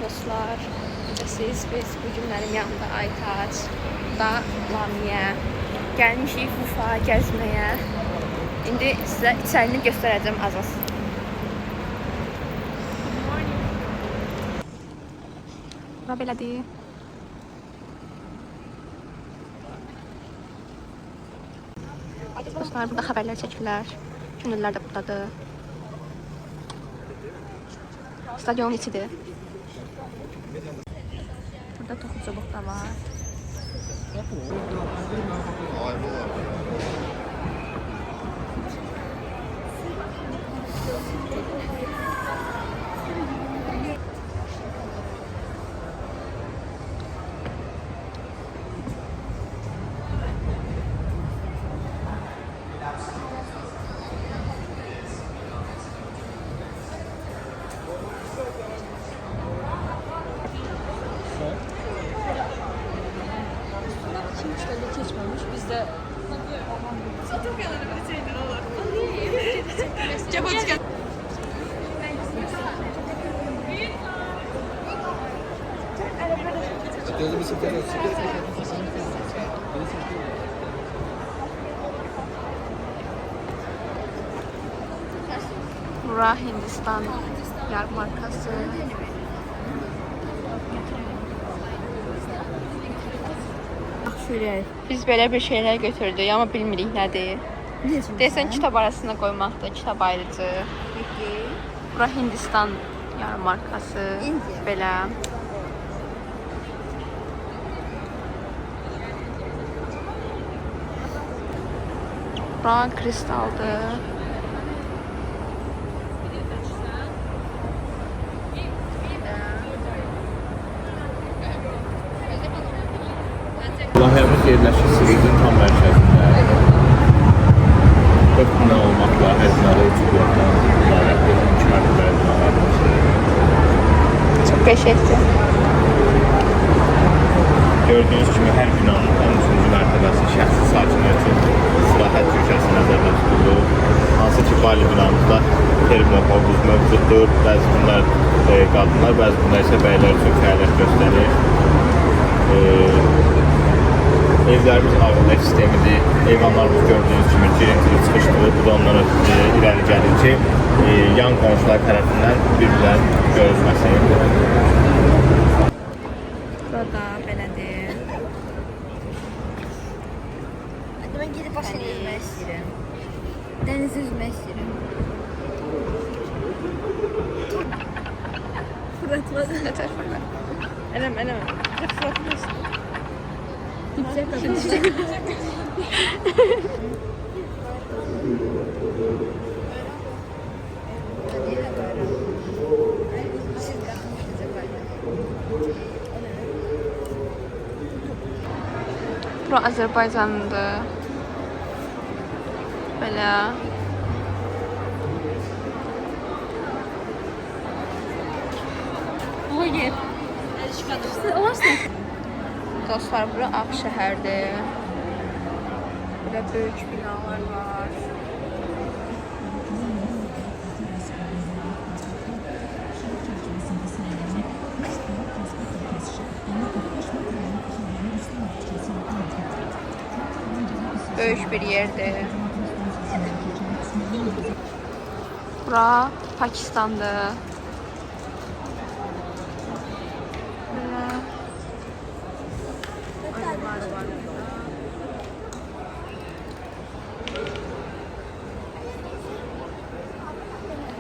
dostlar. Siz biz bugün benim yanımda Aytaç, da Lamiyə gəlmişik Ufa gəzməyə. İndi sizə içərini göstərəcəm az. Bura belədir. Dostlar, burada xəbərlər çəkirlər. Könüllülər də buradadır. Stadionun içidir. Burada toxuculuq da var. Geçmemiş. Biz de Çok yalanı bir şeydir olur. cevap çıkar. Bura Hindistan yarmarkası. Biz böyle bir şeyler götürdük ama bilmirik nədir. Desen kitab arasına koymakta, kitab ayrıcı. Bura Hindistan yarmarkası. Belə. Bura kristaldır. Layihəmiz yerləşir Sirizin tam mərkəzində. 4 bina olmaqla həzinalı 3 blokdan ibarət 2 mərtəbəli binalar var. Çok qəşəngdir. Gördüyünüz kimi hər binanın 13-cü mərtəbəsi şəxsi sakinlər üçün istirahət köşəsi nəzərdə tutulur. Hansı ki, Bali binamızda termohovuz mövcuddur. Bəzi günlər qadınlar, bəzi günlər isə bəylər üçün fəaliyyət göstərir. Evlərimiz ağırlıq sistemidir. Eyvanlarımız gördüyünüz kimi girintili çıxışlıdır. Bu da ondan irəli gəlir ki, yan qonşular tərəfindən bir-birlərin görülməsi. Burada belədir. Ben gidip başını yüzmek istedim. Denizi yüzmek istedim. Fırlatmadı. Yeter fırla. Eleme. Fırlatmasın. Bura Azərbaycandır. Belə. Bugün. Dostlar, bura Ağşəhərdir. Burada böyük binalar var. Böyük bir yerdir. Bura Pakistan'dır.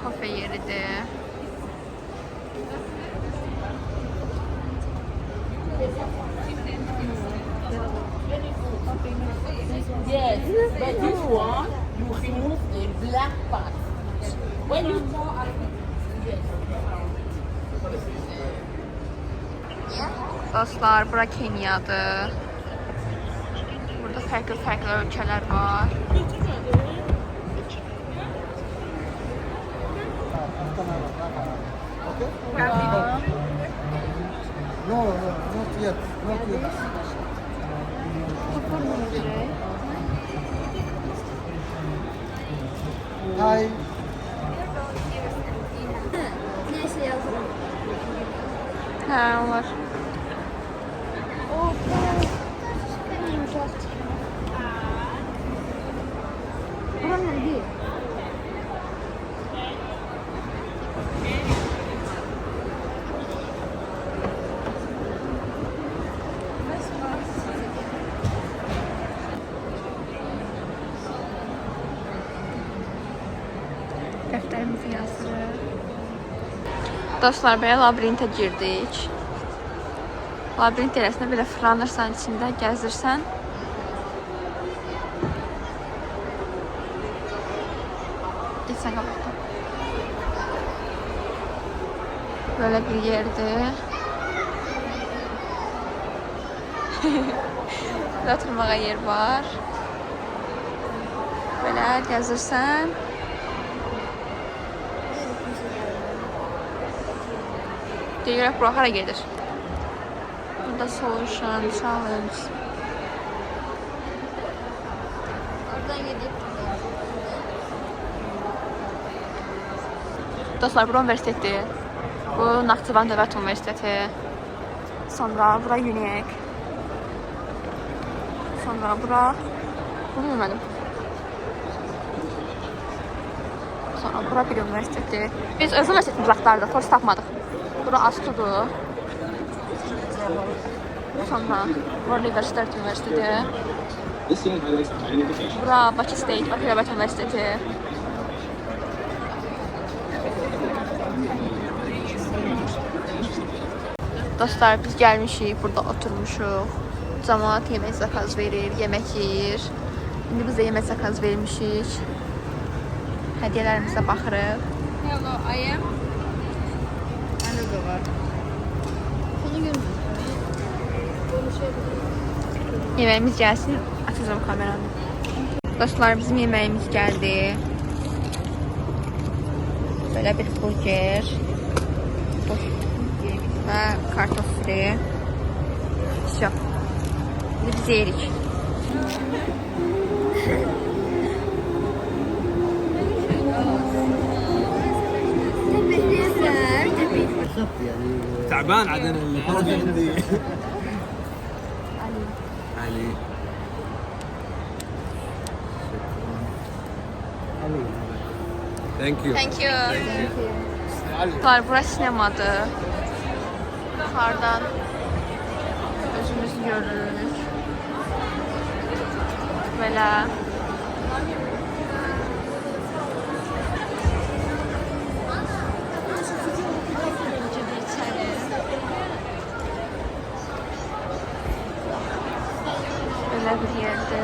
Kafe yeridir. Yes, but this one, you remove the black part. When you pour out, Dostlar, bura Kenya'dır. Burada farklı ölkələr var. No, not yet. Hi. Neyse yazdım. Dəftərimizi yazırıq. Dostlar, belə labirintə girdik. Labirint eləsində belə fırlanırsan içində, gəzirsən. Geçsən qabaqdan. Böyle bir yerdir. Burada oturmağa yer var. Böyle gəzirsən. Deyirək, bura hara gedir? Burada Solution Challenge. Oradan gidip Dostlar, bura universitetdir. Bu Naxçıvan Dövlət Universiteti. Sonra bura UNIEC. Sonra bura... Bunu bilmədim. Sonra bura bir universitetdir. Biz öz universitetin uzaqlarında, polis tapmadıq. Bura Astudur. Sonra bura River State Universiteti. Bura Bakı State, Bakı Dövlət Universiteti. Dostlar, biz gəlmişik, burada oturmuşuq. Cəmaət yemək zakaz verir, yemək yeyir. İndi biz də yemək zakaz vermişik. Hədiyyələrimizə baxırıq. Hello, I am. Bende de var. Seni görmüyorum. Yeməyimiz gəlsin, açacağım kameranı. Dostlar, bizim yeməyimiz gəldi. Böyle bir burger. Ve kartof fri. Все. Biz yerik. تعبان عاد انا اللي علي ثانك يو Thank you. Dostlar, burası sinemadır. Yukarıdan özümüzü görürük. Böyle. Böyle bir yerde.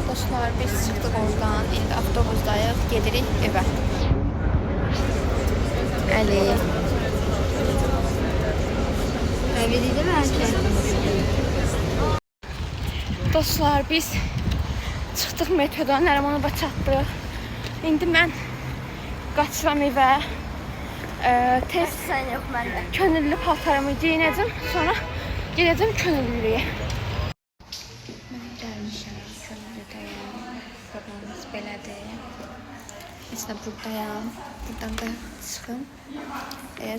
Dostlar, biz çıktık oradan. İndi avtobusdayıq, gedirik evə. Əli. Öyle değil mi erkek? Dostlar, biz çıxdıq metrodan, Nərimanova çatdıq. İndi mən qaçıram evə. Tez Sen yok bende. könüllü paltarımı giyinəcəm, sonra gedəcəm könüllülüyə. Mən gəlmişəm, könüllüdəyəm. Programımız belədir. Biz də buradayam. Buradan da çıxım.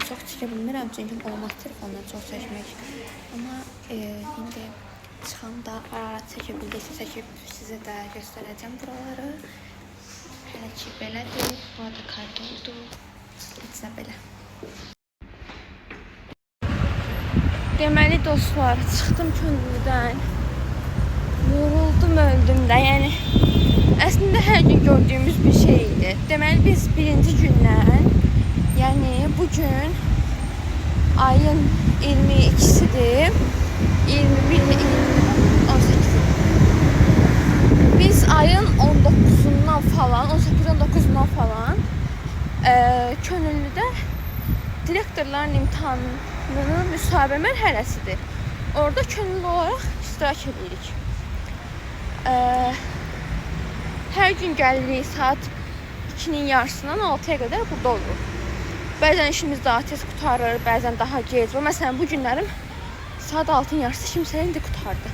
Çox çəkə bilmirəm, çünki olmaz telefondan çox çəkmək. Amma indi çıxam da ara çəkə bildiksə çəkib sizə də göstərəcəm buraları. Hələ ki belədir. Bu arada kart oldu. Heç də belə. Deməli dostlar, çıxdım könüllüdən. Yoruldum, öldüm də. Yəni əslində hər gün gördüyümüz bir şey idi. Deməli biz birinci gündən, yəni bu gün ayın 22-sidir. 18. Biz ayın 19-undan falan, 18-19-undan falan könüllüdə direktorların imtahanının müsahibə mərhələsidir. Orada könüllü olaraq iştirak edirik. Hər gün gəlirik saat 2-nin yarısından 6-ya qədər burada oluruq. Bəzən işimiz daha tez qutarır, bəzən daha gec. Məsələn, bu günlərim saat 6-ın yarısı kimsə indi qutardı.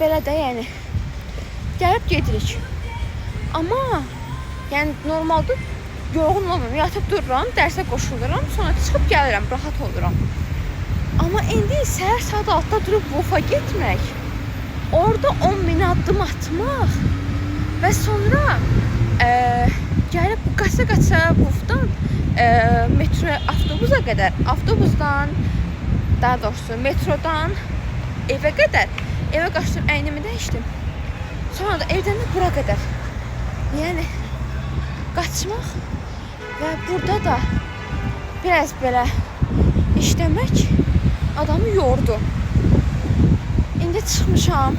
Belə də, yəni, gəlib gedirik. Amma, yəni, normalda yorğun olmuram, yatıb dururam, dərsə qoşuluram, sonra çıxıb gəlirəm, rahat oluram. Amma indi səhər saat 6-da durub Vufa getmək, orada 10.000 addım atmaq və sonra gəlib qaça-qaça Vufdan metro avtobusa qədər, avtobusdan, daha doğrusu metrodan evə qədər, evə qaçdım, əynimi dəyişdim. Sonra da evdən də bura qədər. Yəni, qaçmaq və burada da biraz belə işləmək adamı yordu. İndi çıxmışam,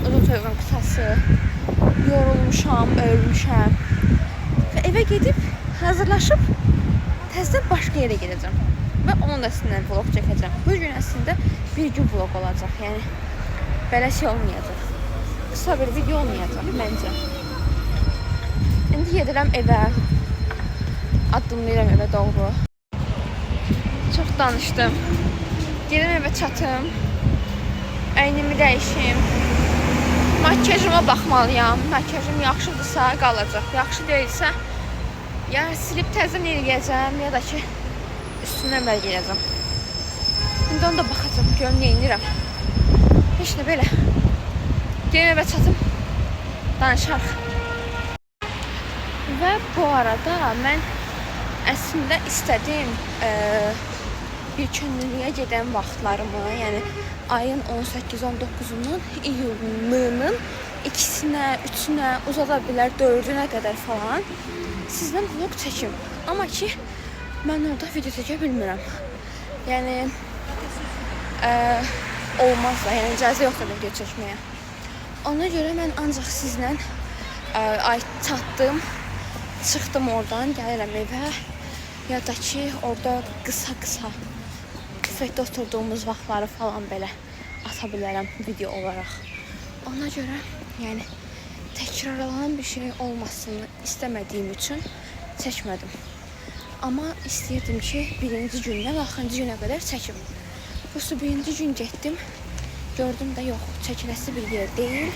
uzun sözün qısası, yorulmuşam, ölmüşəm və evə gedib, hazırlaşıb təzədən başqa yerə gedəcəm və onun da üstündən vlog çəkəcəm. Bu gün əslində bir gün vlog olacaq, yəni belə şey olmayacaq. Qısa bir video olmayacaq məncə. İndi gedirəm evə, addımlayıram evə doğru. Çox danışdım. Gedim evə çatım, əynimi dəyişim, makyajıma baxmalıyam. Makyajım yaxşıdırsa qalacaq, yaxşı deyilsə ya silib təzədən eləyəcəm, ya da ki üstündən bəl gələcəm. İndi onu da baxacam, görüm nə edirəm. Heç nə belə. Gedim evə çatım, danışarıq. Və bu arada mən əslində istədim bir könüllüyə gedən vaxtlarımı, yəni ayın 18-19-unun, iyulunun 2-sinə, 3-ünə, uzada bilər 4-ünə qədər falan sizdən vlog çəkim. Amma ki, mən orada video çəkə bilmirəm. Yəni, olmaz da, yəni icazə yoxdur video çəkməyə. Ona görə mən ancaq sizlə çatdım, çıxdım oradan, gəlirəm evə, ya da ki, orada qısa-qısa kafedə oturduğumuz vaxtları falan belə ata bilərəm video olaraq. Ona görə, yəni, təkrarlanan bir şey olmasını istəmədiyim üçün çəkmədim. Amma istəyirdim ki, birinci gündən axırıncı günə qədər çəkim. Busu birinci gün getdim, gördüm də yox, çəkiləsi bir yer deyil.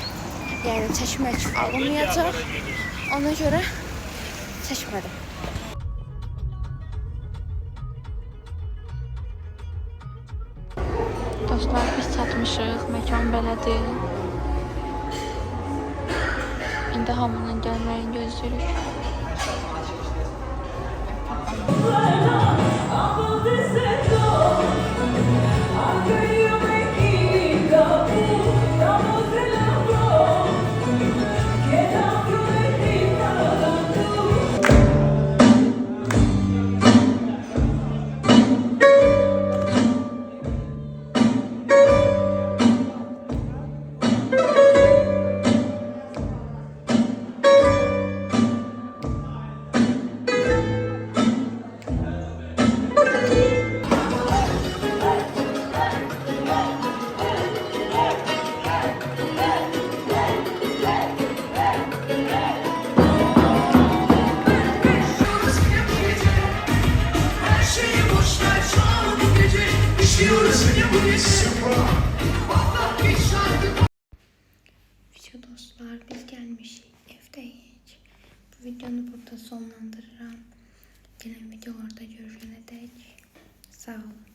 Yəni, çəkmək alınmayacaq. Ona görə çəkmədim. Dostlar, biz çatmışıq, məkan belədir. İndi hamının gəlməyini gözləyirik. Video dostlar, biz gelmişik, evdeyiz. Bu videonu burada sonlandırıram. Gelen videolarda görüşene dek sağ olun.